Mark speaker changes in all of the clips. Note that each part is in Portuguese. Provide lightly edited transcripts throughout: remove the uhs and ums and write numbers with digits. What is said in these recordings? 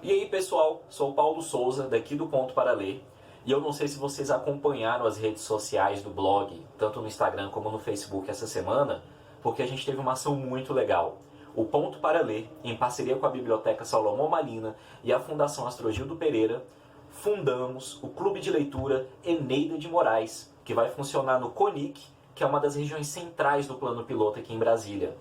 Speaker 1: E aí pessoal, sou o Paulo Souza, daqui do Ponto para Ler, e eu não sei se vocês acompanharam as redes sociais do blog, tanto no Instagram como no Facebook essa semana, porque a gente teve uma ação muito legal. O Ponto para Ler, em parceria com a Biblioteca Salomão Malina e a Fundação Astrogildo Pereira, fundamos o Clube de Leitura Eneida de Moraes, que vai funcionar no CONIC, que é uma das regiões centrais do Plano Piloto aqui em Brasília.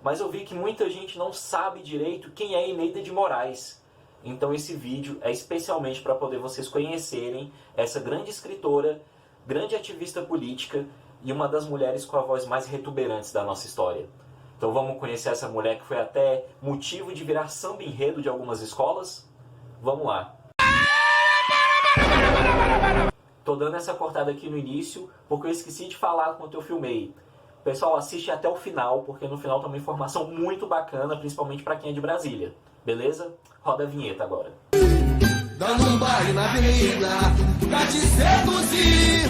Speaker 1: Mas eu vi que muita gente não sabe direito quem é Eneida de Moraes. Então esse vídeo é especialmente para poder vocês conhecerem essa grande escritora, grande ativista política e uma das mulheres com a voz mais retuberantes da nossa história. Então vamos conhecer essa mulher que foi até motivo de virar samba-enredo de algumas escolas? Vamos lá! Tô dando essa cortada aqui no início porque eu esqueci de falar quando eu filmei. Pessoal, assiste até o final, porque no final tem uma informação muito bacana, principalmente para quem é de Brasília. Beleza? Roda a vinheta agora.
Speaker 2: Dando um baile na avenida, pra te seduzir.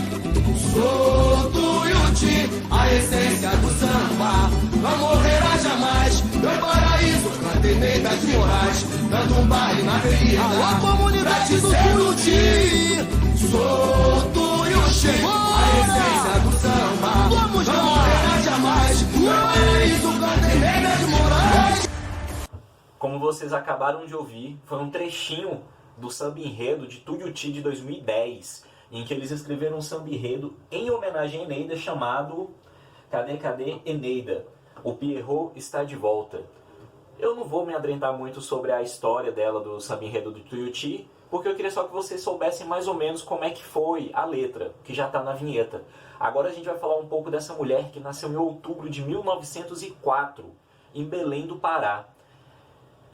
Speaker 2: Sou Tuiuti, a essência do samba. Não morrerá jamais, meu paraíso, canta Eneida de Moraes. Dando um baile na avenida, alô, comunidade pra te seduzir. Sou Tuiuti, a essência do samba. Não morrerá jamais, meu paraíso, canta Eneida de Moraes.
Speaker 1: Como vocês acabaram de ouvir, foi um trechinho do samba-enredo de Tuiuti de 2010, em que eles escreveram um samba-enredo em homenagem a Eneida chamado Cadê Eneida? O Pierrot está de volta. Eu não vou me adentrar muito sobre a história dela do samba-enredo do Tuiuti, porque eu queria só que vocês soubessem mais ou menos como é que foi a letra, que já está na vinheta. Agora a gente vai falar um pouco dessa mulher que nasceu em outubro de 1904, em Belém do Pará.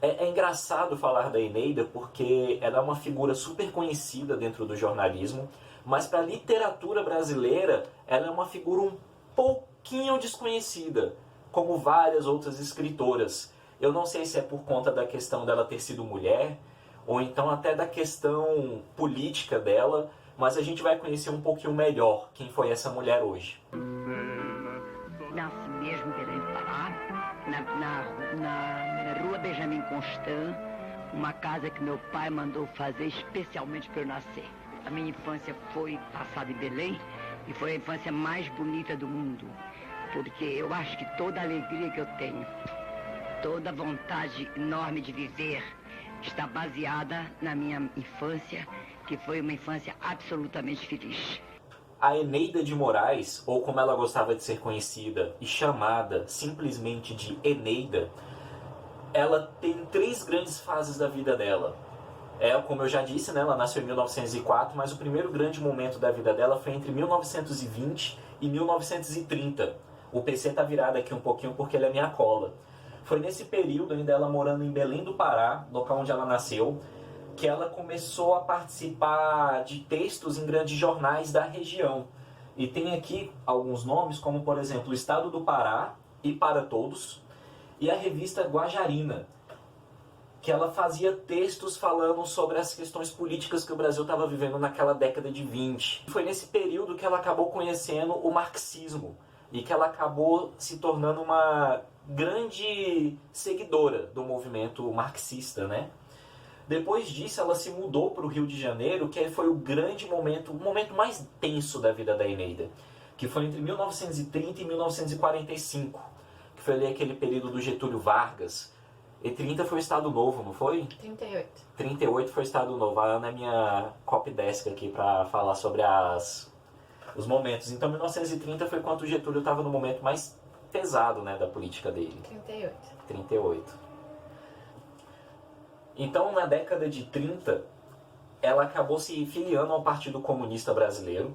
Speaker 1: É engraçado falar da Eneida porque ela é uma figura super conhecida dentro do jornalismo, mas para a literatura brasileira ela é uma figura um pouquinho desconhecida, como várias outras escritoras. Eu não sei se é por conta da questão dela ter sido mulher, ou então até da questão política dela, mas a gente vai conhecer um pouquinho melhor quem foi essa mulher hoje.
Speaker 3: Nasci mesmo em Belém do Pará, na rua Benjamin Constant, uma casa que meu pai mandou fazer especialmente para eu nascer. A minha infância foi passada em Belém e foi a infância mais bonita do mundo, porque eu acho que toda a alegria que eu tenho, toda a vontade enorme de viver, está baseada na minha infância, que foi uma infância absolutamente feliz.
Speaker 1: A Eneida de Moraes, ou como ela gostava de ser conhecida e chamada simplesmente de Eneida, ela tem três grandes fases da vida dela. Como eu já disse, né, ela nasceu em 1904, mas o primeiro grande momento da vida dela foi entre 1920 e 1930. O PC tá virado aqui um pouquinho porque ele é minha cola. Foi nesse período, ainda ela morando em Belém do Pará, local onde ela nasceu, que ela começou a participar de textos em grandes jornais da região. E tem aqui alguns nomes, como por exemplo o Estado do Pará e Para Todos, e a revista Guajarina, que ela fazia textos falando sobre as questões políticas que o Brasil estava vivendo naquela década de 20. Foi nesse período que ela acabou conhecendo o marxismo e que ela acabou se tornando uma grande seguidora do movimento marxista, né? Depois disso, ela se mudou para o Rio de Janeiro, que foi o grande momento, o momento mais tenso da vida da Eneida, que foi entre 1930 e 1945, que foi ali aquele período do Getúlio Vargas. E 30 foi o Estado Novo, não foi?
Speaker 4: 38.
Speaker 1: 38 foi o Estado Novo. A Ana é minha copydesk aqui para falar sobre os momentos. Então 1930 foi quando o Getúlio estava no momento mais pesado, né, da política dele.
Speaker 4: 38.
Speaker 1: 38. Então, na década de 30, ela acabou se filiando ao Partido Comunista Brasileiro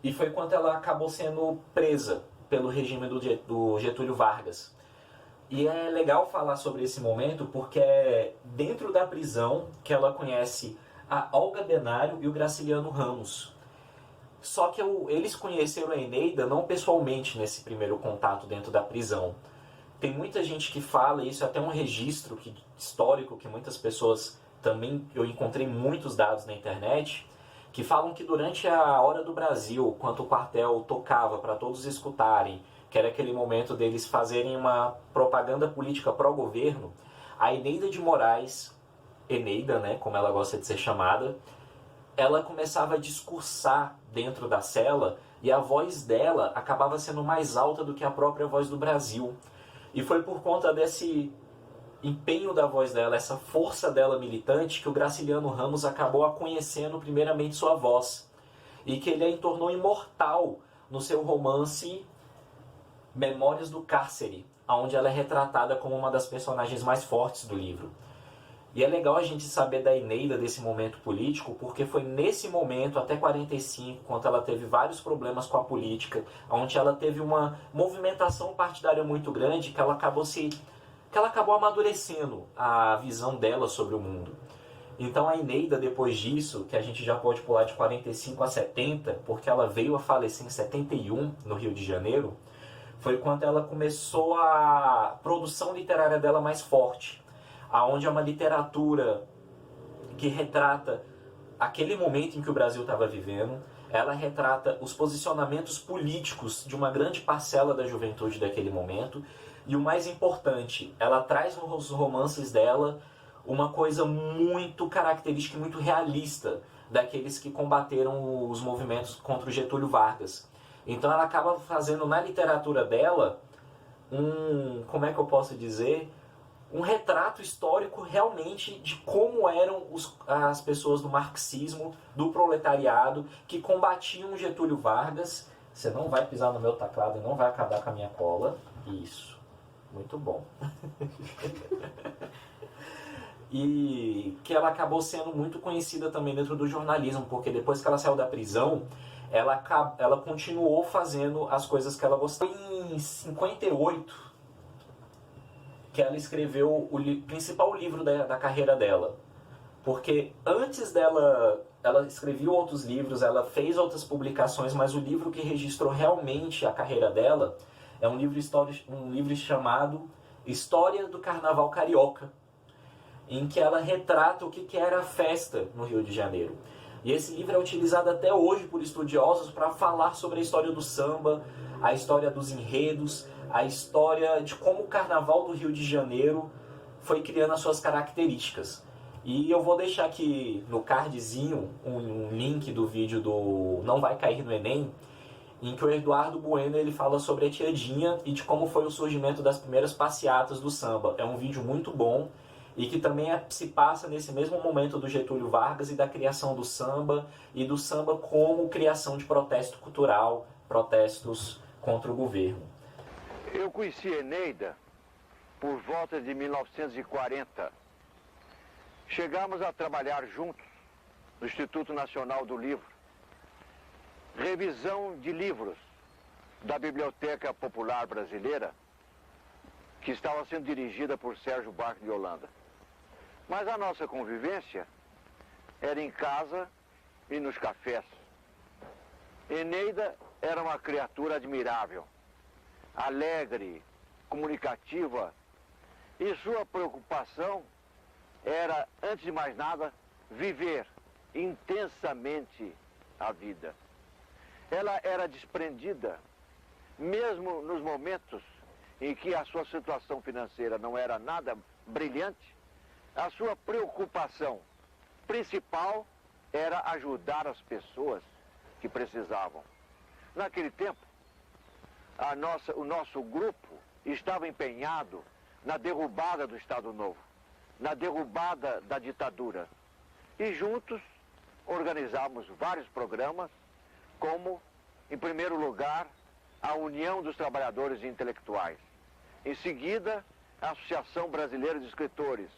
Speaker 1: e foi quando ela acabou sendo presa pelo regime do Getúlio Vargas. E é legal falar sobre esse momento porque é dentro da prisão que ela conhece a Olga Benário e o Graciliano Ramos. Só que eles conheceram a Eneida não pessoalmente nesse primeiro contato dentro da prisão. Tem muita gente que fala, isso é até um registro histórico que muitas pessoas também, eu encontrei muitos dados na internet, que falam que durante a Hora do Brasil, quando o quartel tocava para todos escutarem, que era aquele momento deles fazerem uma propaganda política pró-governo, a Eneida de Moraes Eneida, né, como ela gosta de ser chamada, ela começava a discursar dentro da cela e a voz dela acabava sendo mais alta do que a própria voz do Brasil. E foi por conta desse empenho da voz dela, essa força dela militante, que o Graciliano Ramos acabou a conhecendo primeiramente sua voz. E que ele a tornou imortal no seu romance Memórias do Cárcere, onde ela é retratada como uma das personagens mais fortes do livro. E é legal a gente saber da Eneida, desse momento político, porque foi nesse momento, até 45, quando ela teve vários problemas com a política, onde ela teve uma movimentação partidária muito grande, que ela acabou amadurecendo a visão dela sobre o mundo. Então a Eneida, depois disso, que a gente já pode pular de 45 a 70, porque ela veio a falecer em 71, no Rio de Janeiro, foi quando ela começou a produção literária dela mais forte, aonde é uma literatura que retrata aquele momento em que o Brasil estava vivendo. Ela retrata os posicionamentos políticos de uma grande parcela da juventude daquele momento. E o mais importante, ela traz nos romances dela uma coisa muito característica e muito realista daqueles que combateram os movimentos contra o Getúlio Vargas. Então ela acaba fazendo na literatura dela como é que eu posso dizer, um retrato histórico realmente de como eram as pessoas do marxismo, do proletariado, que combatiam Getúlio Vargas. Você não vai pisar no meu teclado e não vai acabar com a minha cola. Isso. Muito bom. E que ela acabou sendo muito conhecida também dentro do jornalismo, porque depois que ela saiu da prisão, ela continuou fazendo as coisas que ela gostava. Em 58, que ela escreveu o principal livro da carreira dela. Porque antes dela, ela escreveu outros livros, ela fez outras publicações, mas o livro que registrou realmente a carreira dela é um livro chamado História do Carnaval Carioca, em que ela retrata o que era a festa no Rio de Janeiro. E esse livro é utilizado até hoje por estudiosos para falar sobre a história do samba, a história dos enredos, a história de como o Carnaval do Rio de Janeiro foi criando as suas características. E eu vou deixar aqui no cardzinho um link do vídeo do Não Vai Cair no Enem, em que o Eduardo Bueno ele fala sobre a Tiadinha e de como foi o surgimento das primeiras passeatas do samba. É um vídeo muito bom e que também se passa nesse mesmo momento do Getúlio Vargas e da criação do samba, e do samba como criação de protesto cultural, protestos contra o governo.
Speaker 4: Eu conheci Eneida por volta de 1940. Chegamos a trabalhar juntos no Instituto Nacional do Livro. Revisão de livros da Biblioteca Popular Brasileira, que estava sendo dirigida por Sérgio Buarque de Holanda. Mas a nossa convivência era em casa e nos cafés. Eneida era uma criatura admirável, alegre, comunicativa, e sua preocupação era, antes de mais nada, viver intensamente a vida. Ela era desprendida, mesmo nos momentos em que a sua situação financeira não era nada brilhante. A sua preocupação principal era ajudar as pessoas que precisavam. Naquele tempo, o nosso grupo estava empenhado na derrubada do Estado Novo, na derrubada da ditadura. E juntos organizamos vários programas, como, em primeiro lugar, a União dos Trabalhadores Intelectuais. Em seguida, a Associação Brasileira de Escritores,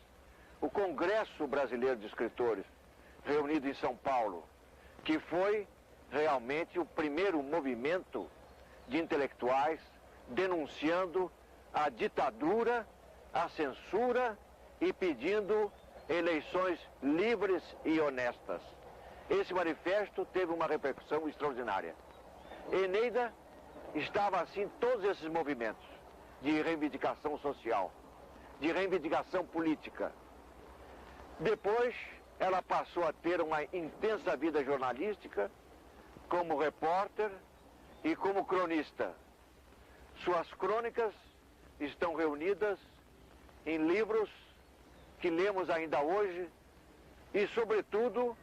Speaker 4: o Congresso Brasileiro de Escritores, reunido em São Paulo, que foi realmente o primeiro movimento de intelectuais denunciando a ditadura, a censura e pedindo eleições livres e honestas. Esse manifesto teve uma repercussão extraordinária. Eneida estava assim em todos esses movimentos de reivindicação social, de reivindicação política. Depois, ela passou a ter uma intensa vida jornalística, como repórter e como cronista. Suas crônicas estão reunidas em livros que lemos ainda hoje e, sobretudo,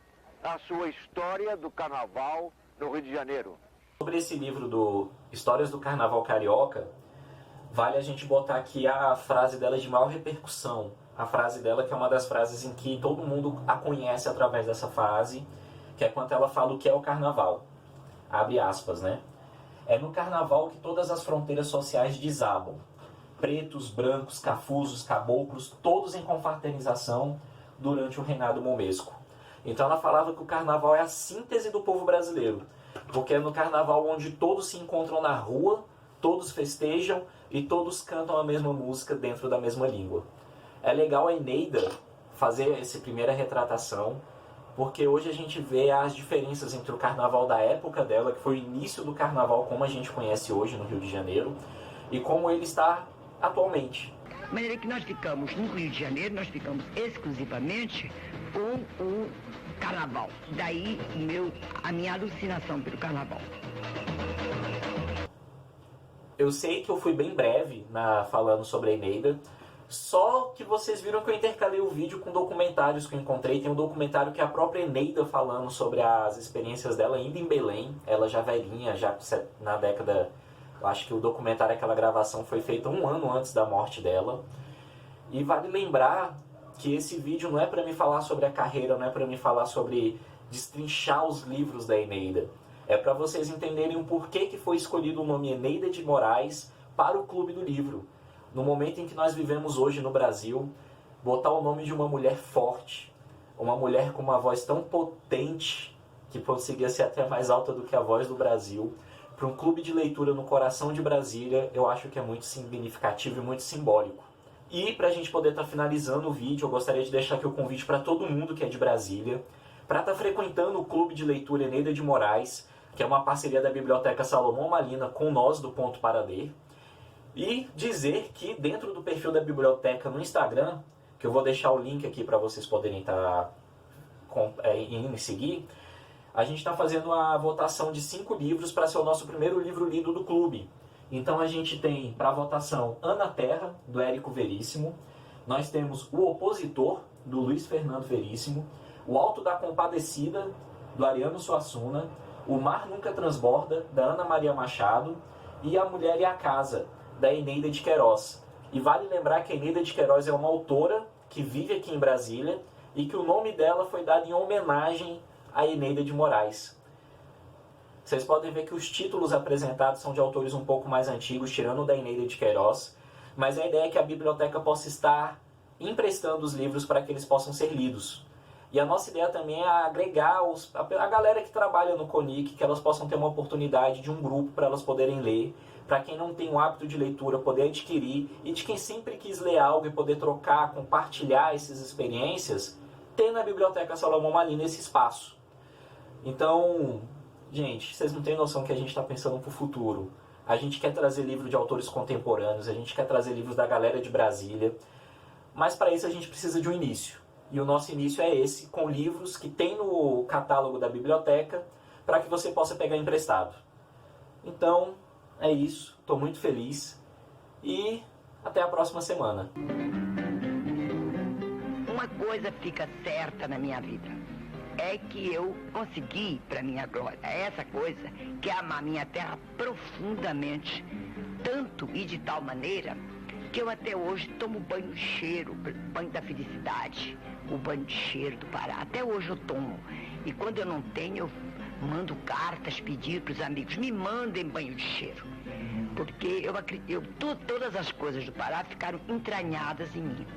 Speaker 4: a sua história do carnaval no Rio de Janeiro.
Speaker 1: Sobre esse livro do Histórias do Carnaval Carioca, vale a gente botar aqui a frase dela de maior repercussão. A frase dela que é uma das frases em que todo mundo a conhece através dessa frase, que é quando ela fala o que é o carnaval. Abre aspas, né? É no carnaval que todas as fronteiras sociais desabam. Pretos, brancos, cafuzos, caboclos, todos em confraternização durante o reinado momesco. Então ela falava que o carnaval é a síntese do povo brasileiro, porque é no carnaval onde todos se encontram na rua, todos festejam e todos cantam a mesma música dentro da mesma língua. É legal a Eneida fazer essa primeira retratação, porque hoje a gente vê as diferenças entre o carnaval da época dela, que foi o início do carnaval como a gente conhece hoje no Rio de Janeiro, e como ele está atualmente.
Speaker 3: De maneira que nós ficamos no Rio de Janeiro, nós ficamos exclusivamente com o carnaval. Daí a minha alucinação pelo carnaval.
Speaker 1: Eu sei que eu fui bem breve falando sobre a Eneida, só que vocês viram que eu intercalei o vídeo com documentários que eu encontrei. Tem um documentário que é a própria Eneida falando sobre as experiências dela ainda em Belém, ela já velhinha, já na década... Eu acho que o documentário, aquela gravação foi feita 1 ano antes da morte dela. E vale lembrar que esse vídeo não é para me falar sobre a carreira, não é para me falar sobre destrinchar os livros da Eneida. É para vocês entenderem o porquê que foi escolhido o nome Eneida de Moraes para o Clube do Livro. No momento em que nós vivemos hoje no Brasil, botar o nome de uma mulher forte, uma mulher com uma voz tão potente, que conseguia ser até mais alta do que a voz do Brasil, para um clube de leitura no coração de Brasília, eu acho que é muito significativo e muito simbólico. E para a gente poder estar finalizando o vídeo, eu gostaria de deixar aqui o convite para todo mundo que é de Brasília, para estar frequentando o Clube de Leitura Eneida de Moraes, que é uma parceria da Biblioteca Salomão Malina com nós do Ponto para Ler, e dizer que dentro do perfil da biblioteca no Instagram, que eu vou deixar o link aqui para vocês poderem estar indo seguir, a gente está fazendo a votação de 5 livros para ser o nosso primeiro livro lido do clube. Então a gente tem para votação Ana Terra, do Érico Veríssimo, nós temos O Opositor, do Luiz Fernando Veríssimo, O Alto da Compadecida, do Ariano Suassuna, O Mar Nunca Transborda, da Ana Maria Machado, e A Mulher e a Casa, da Eneida de Queiroz. E vale lembrar que a Eneida de Queiroz é uma autora que vive aqui em Brasília e que o nome dela foi dado em homenagem a Eneida de Moraes. Vocês podem ver que os títulos apresentados são de autores um pouco mais antigos, tirando o da Eneida de Queiroz, mas a ideia é que a biblioteca possa estar emprestando os livros para que eles possam ser lidos. E a nossa ideia também é agregar a galera que trabalha no CONIC, que elas possam ter uma oportunidade de um grupo para elas poderem ler, para quem não tem o hábito de leitura poder adquirir, e de quem sempre quis ler algo e poder trocar, compartilhar essas experiências, ter na Biblioteca Salomão Malina esse espaço. Então, gente, vocês não têm noção que a gente está pensando para o futuro. A gente quer trazer livros de autores contemporâneos, a gente quer trazer livros da galera de Brasília, mas para isso a gente precisa de um início. E o nosso início é esse, com livros que tem no catálogo da biblioteca, para que você possa pegar emprestado. Então, é isso. Estou muito feliz. E até a próxima semana.
Speaker 3: Uma coisa fica certa na minha vida. É que eu consegui, para minha glória, essa coisa, que é amar minha terra profundamente, tanto e de tal maneira que eu até hoje tomo banho de cheiro, banho da felicidade, o banho de cheiro do Pará. Até hoje eu tomo. E quando eu não tenho, eu mando cartas pedindo para os amigos, me mandem banho de cheiro. Porque todas as coisas do Pará ficaram entranhadas em mim.